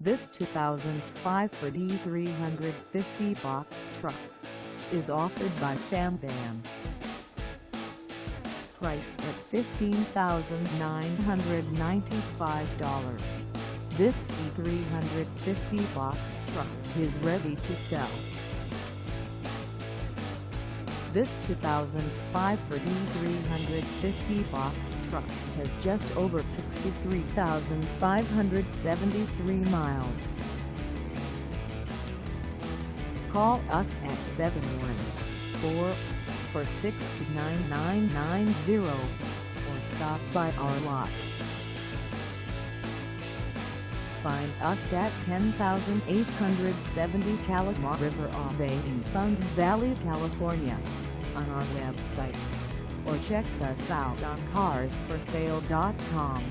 This 2005 Ford E-350 box truck is offered by Sam Van. Priced at $15,995, this E-350 box truck is ready to sell. This 2005 Ford E-350 box truck has just over 63,573 miles. Call us at 714-469-9990 or stop by our lot. Find us at 10,870 Kalama River Ave in Fountain Valley, California, on our website, or check us out on carsforsale.com.